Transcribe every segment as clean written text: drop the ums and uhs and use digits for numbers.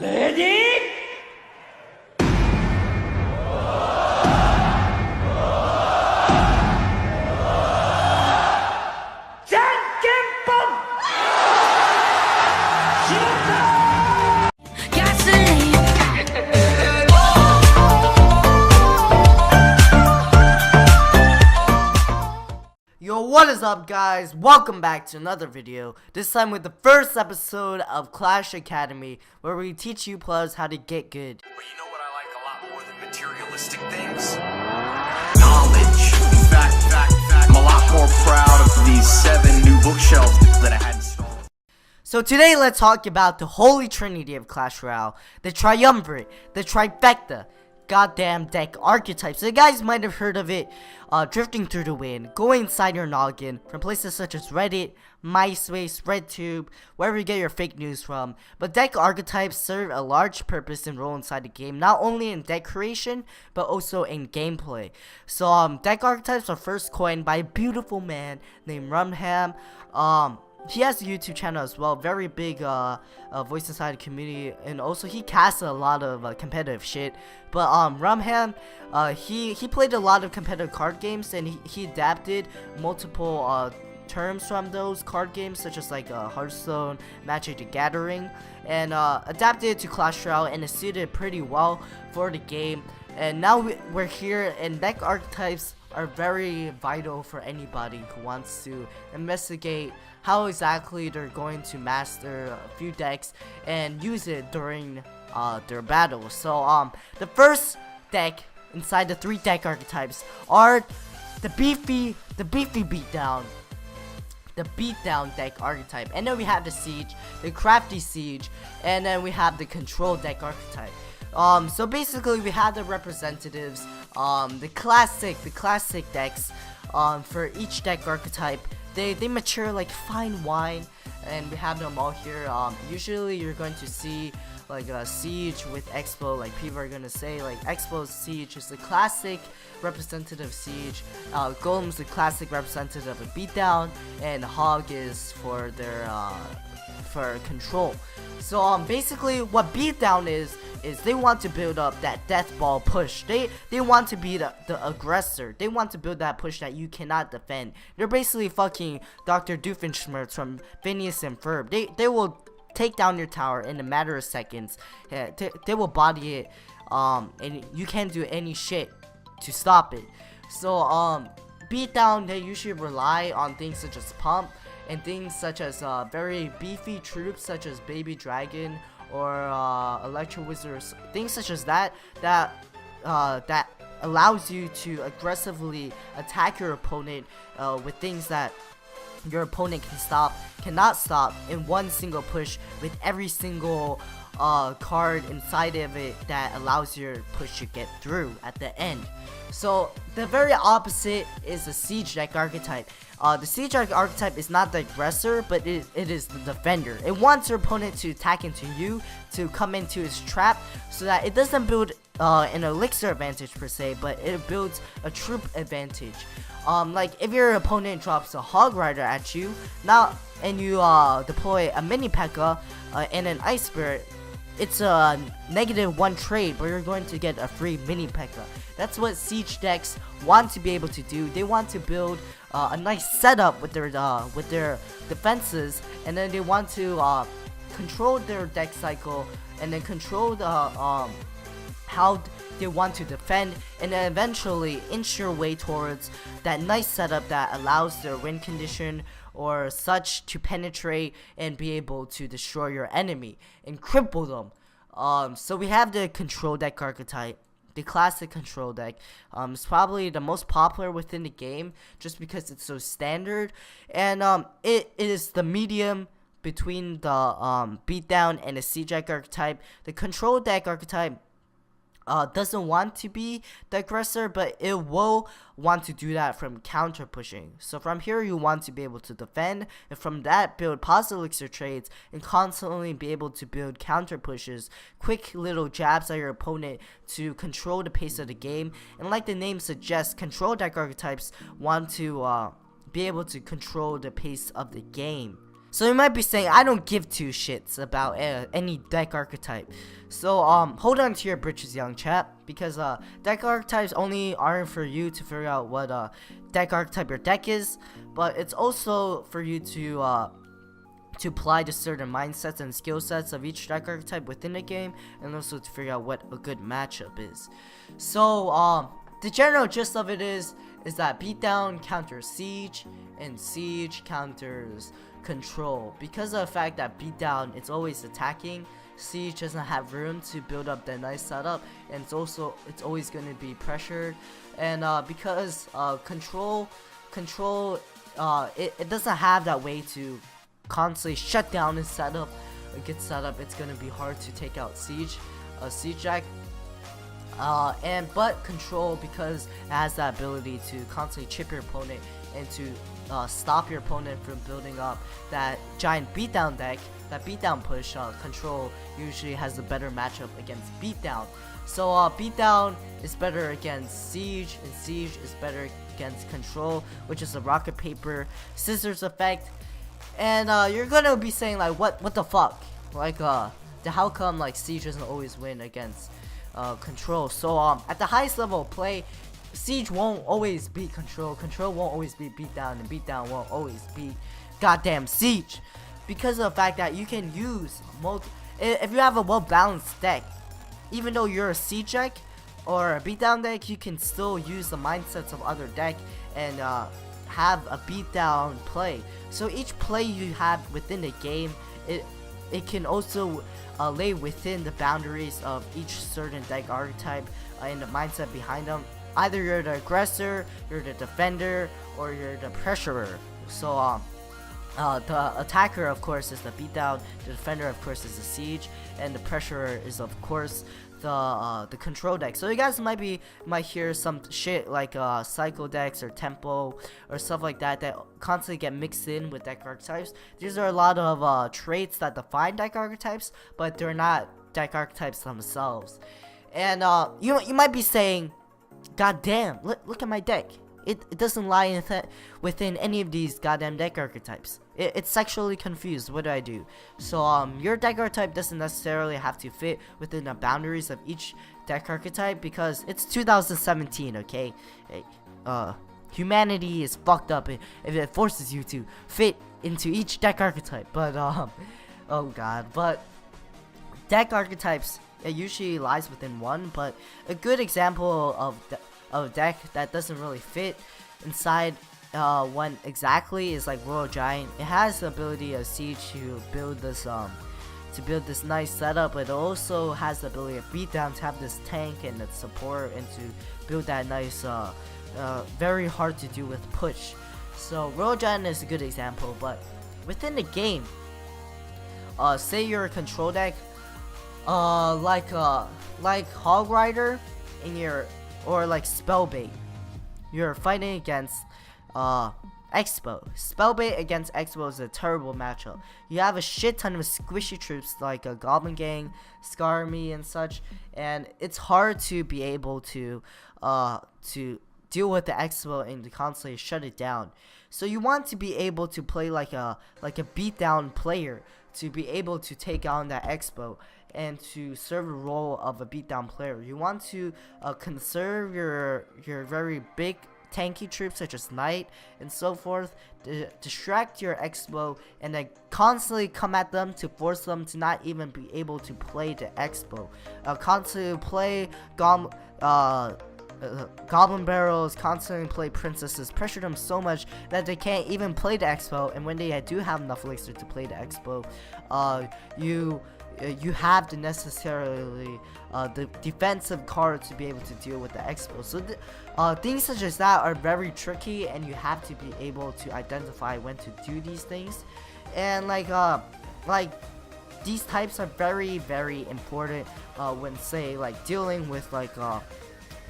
Ready? ChickenBob! Yo, what is up, guys? Welcome back to another video, this time with the first episode of Clash Academy, where we teach you players how to get good. But you know what I like a lot more than materialistic things? Knowledge. Fact. I'm a lot more proud of these 7 new bookshelves that I had installed. So today, let's talk about the holy trinity of Clash Royale, the triumvirate, the trifecta, goddamn deck archetypes. So you guys might have heard of it, drifting through the wind, going inside your noggin from places such as Reddit, MySpace, RedTube, wherever you get your fake news from. But deck archetypes serve a large purpose and role inside the game, not only in deck creation, but also in gameplay. So deck archetypes are first coined by a beautiful man named Rumham. He has a YouTube channel as well, very big voice inside the community, and also he casts a lot of competitive shit. But Rumham, he played a lot of competitive card games, and he adapted multiple terms from those card games, such as like Hearthstone, Magic the Gathering, and adapted it to Clash Royale, and it suited pretty well for the game. And now we're here, and deck archetypes are very vital for anybody who wants to investigate how exactly they're going to master a few decks and use it during their battles. So the first deck inside the 3 deck archetypes are the beefy beatdown. The beatdown deck archetype, and then we have the siege, the crafty siege, and then we have the control deck archetype. So basically we have the representatives, the classic decks for each deck archetype. They mature like fine wine, and we have them all here. Usually you're going to see like a siege with expo, like people are gonna say like expo's siege is the classic representative siege, golem's the classic representative of beatdown, and hog is for their for control. So basically what beatdown is they want to build up that death ball push. They want to be the aggressor. They want to build that push that you cannot defend. They're basically fucking Dr. Doofenshmirtz from Phineas and Ferb. They will take down your tower in a matter of seconds. They will body it, and you can't do any shit to stop it. So beatdown, they usually rely on things such as pump and things such as very beefy troops such as Baby Dragon or Electro Wizards, things such as that allows you to aggressively attack your opponent with things that your opponent cannot stop in one single push, with every single card inside of it that allows your push to get through at the end. So the very opposite is the siege deck archetype. The siege deck archetype is not the aggressor, but it is the defender. It wants your opponent to attack into you, to come into its trap, so that it doesn't build an elixir advantage per se, but it builds a troop advantage. Like if your opponent drops a hog rider at you now, and you deploy a mini P.E.K.K.A. And an ice spirit, it's a -1 trade, but you're going to get a free mini P.E.K.K.A. That's what siege decks want to be able to do. They want to build a nice setup with their defenses, and then they want to control their deck cycle, and then control the how they want to defend, and then eventually inch your way towards that nice setup that allows their win condition or such to penetrate and be able to destroy your enemy and cripple them. So we have the control deck archetype. The classic control deck is probably the most popular within the game, just because it's so standard, and it is the medium between the beatdown and the siege deck archetype. The control deck archetype doesn't want to be the aggressor, but it will want to do that from counter pushing. So from here you want to be able to defend, and from that build positive elixir trades, and constantly be able to build counter pushes, quick little jabs at your opponent to control the pace of the game. And like the name suggests, control deck archetypes want to be able to control the pace of the game. So you might be saying, I don't give two shits about any deck archetype. So hold on to your britches, young chap, because deck archetypes only aren't for you to figure out what deck archetype your deck is, but it's also for you to apply to certain mindsets and skill sets of each deck archetype within the game, and also to figure out what a good matchup is. So the general gist of it is that Beatdown counters Siege, and Siege counters Control. Because of the fact that Beatdown, it's always attacking, Siege doesn't have room to build up that nice setup, and it's always going to be pressured. And because Control, it doesn't have that way to constantly shut down and set up a good setup. It's going to be hard to take out Siege deck. But Control, because it has that ability to constantly chip your opponent and to stop your opponent from building up that giant Beatdown deck, that Beatdown push, Control usually has a better matchup against Beatdown. So Beatdown is better against Siege, and Siege is better against Control, which is a rocket paper scissors effect. And you're gonna be saying like, what the fuck? Like how come like Siege doesn't always win against Control? So at the highest level of play, Siege won't always beat Control, Control won't always beat Beatdown, and Beatdown won't always beat goddamn Siege, because of the fact that you can use if you have a well-balanced deck, even though you're a Siege deck or a Beatdown deck, you can still use the mindsets of other deck and have a Beatdown play. So each play you have within the game, it can also lay within the boundaries of each certain deck archetype and the mindset behind them. Either you're the aggressor, you're the defender, or you're the pressurer. So the attacker, of course, is the Beatdown, the defender, of course, is the Siege, and the pressurer is, of course, the Control deck. So you guys might hear some shit like cycle decks or tempo or stuff like that constantly get mixed in with deck archetypes. These are a lot of traits that define deck archetypes, but they're not deck archetypes themselves. And you might be saying, God damn, look at my deck. It doesn't lie within any of these goddamn deck archetypes. It's sexually confused. What do I do? So your deck archetype doesn't necessarily have to fit within the boundaries of each deck archetype, because it's 2017, okay? Humanity is fucked up if it forces you to fit into each deck archetype. But oh god, but deck archetypes, it usually lies within one, but a good example of a deck that doesn't really fit inside one exactly is like Royal Giant. It has the ability of Siege to build this nice setup, but it also has the ability of Beatdown to have this tank and its support and to build that nice very hard to do with push. So Royal Giant is a good example. But within the game, say you're a Control deck, like Hog Rider in your, or like Spellbait, you're fighting against Expo. Spellbait against Expo is a terrible matchup. You have a shit ton of squishy troops like a Goblin Gang, Scar Army, and such, and it's hard to be able to deal with the Expo and to constantly shut it down. So you want to be able to play like a Beatdown player, to be able to take on that Expo and to serve the role of a Beatdown player. You want to conserve your very big tanky troops such as Knight and so forth, distract your Expo, and then constantly come at them to force them to not even be able to play the Expo. Constantly play Goblin Barrels, constantly play Princesses, pressure them so much that they can't even play the Expo, and when they do have enough elixir to play the Expo, you have the necessarily the defensive card to be able to deal with the Expo. So things such as that are very tricky, and you have to be able to identify when to do these things. And like these types are very, very important when, say, like dealing with like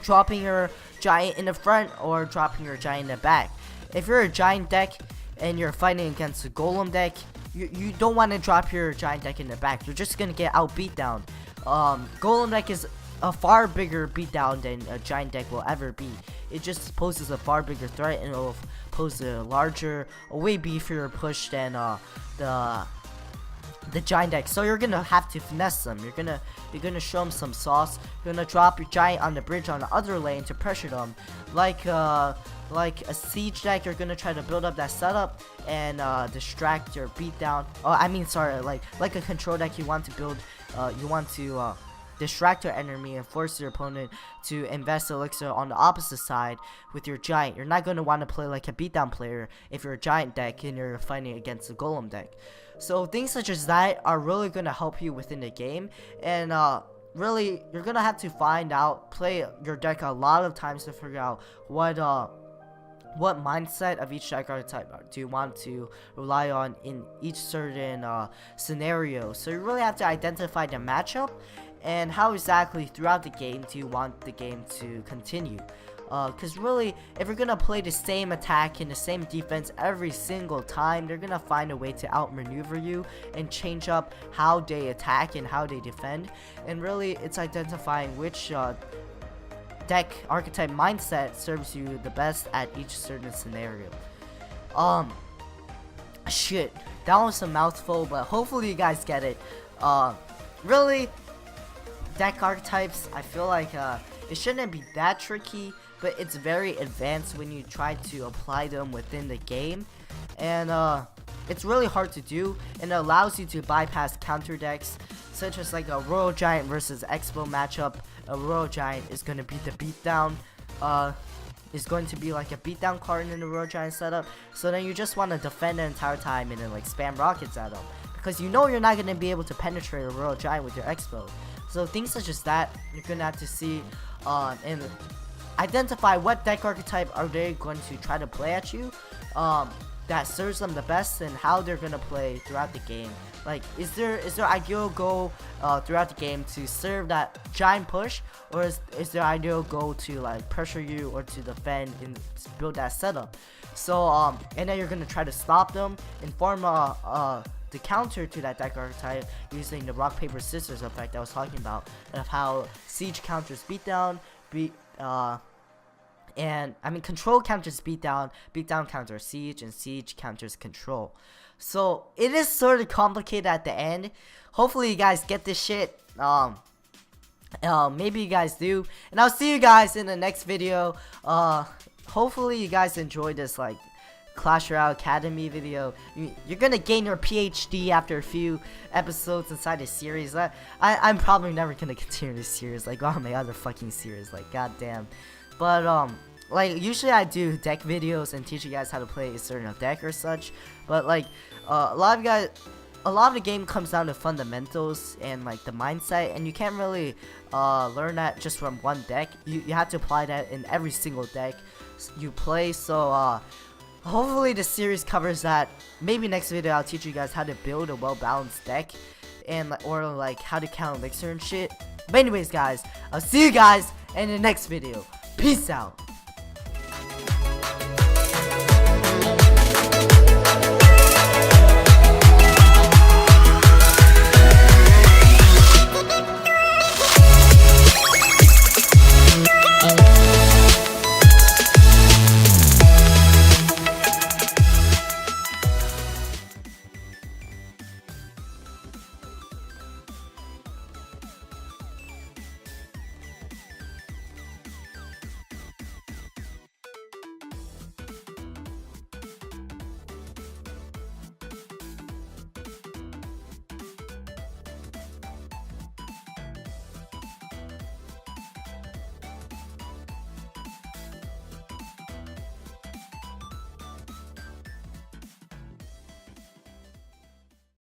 dropping your giant in the front or dropping your giant in the back. If you're a giant deck and you're fighting against a golem deck, you don't want to drop your giant deck in the back. You're just gonna get out beatdown. Golem deck is a far bigger beatdown than a giant deck will ever be. It just poses a far bigger threat, and it will pose a larger, a way beefier push than the giant deck. So you're gonna have to finesse them. You're gonna show them some sauce. You're gonna drop your giant on the bridge on the other lane to pressure them. Like a siege deck, you're gonna try to build up that setup and distract your beatdown. Oh, I mean, sorry, like a control deck, you want to build, you want to distract your enemy and force your opponent to invest elixir on the opposite side with your giant. You're not going to want to play like a beatdown player if you're a giant deck and you're fighting against a golem deck. So things such as that are really going to help you within the game, and really you're going to have to play your deck a lot of times to figure out what mindset of each deck archetype do you want to rely on in each certain scenario. So you really have to identify the matchup and how exactly throughout the game do you want the game to continue. Because really, if you're gonna play the same attack and the same defense every single time, they're gonna find a way to outmaneuver you and change up how they attack and how they defend. And really, it's identifying which deck archetype mindset serves you the best at each certain scenario. Shit, that was a mouthful, but hopefully you guys get it. Really, deck archetypes, I feel like it shouldn't be that tricky, but it's very advanced when you try to apply them within the game, and it's really hard to do, and it allows you to bypass counter decks such as like a Royal Giant versus Expo matchup. A Royal Giant is going to beat the beatdown, is going to be like a beatdown card in the Royal Giant setup, so then you just want to defend the entire time and then like spam rockets at them, because you know you're not going to be able to penetrate a Royal Giant with your Expo. So things such as that, you're going to have to see and identify what deck archetype are they going to try to play at you that serves them the best, and how they're going to play throughout the game. Like, is their ideal goal throughout the game to serve that giant push, or is their ideal goal to like pressure you or to defend and build that setup? So and then you're going to try to stop them and form the counter to that deck archetype using the rock paper scissors effect I was talking about, of how siege counters beatdown, and I mean control counters beatdown, beatdown counters siege, and siege counters control. So it is sort of complicated at the end. Hopefully you guys get this shit. Maybe you guys do, and I'll see you guys in the next video. Hopefully you guys enjoyed this like Clash Royale Academy video. You're gonna gain your PhD after a few episodes inside the series. I'm probably never gonna continue this series like all my other fucking series, like goddamn. But like usually I do deck videos and teach you guys how to play a certain deck or such, but like a lot of the game comes down to fundamentals and like the mindset, and you can't really learn that just from one deck. You have to apply that in every single deck you play. So hopefully the series covers that. Maybe next video I'll teach you guys how to build a well-balanced deck, and or like how to count elixir and shit. But anyways guys, I'll see you guys in the next video. Peace out.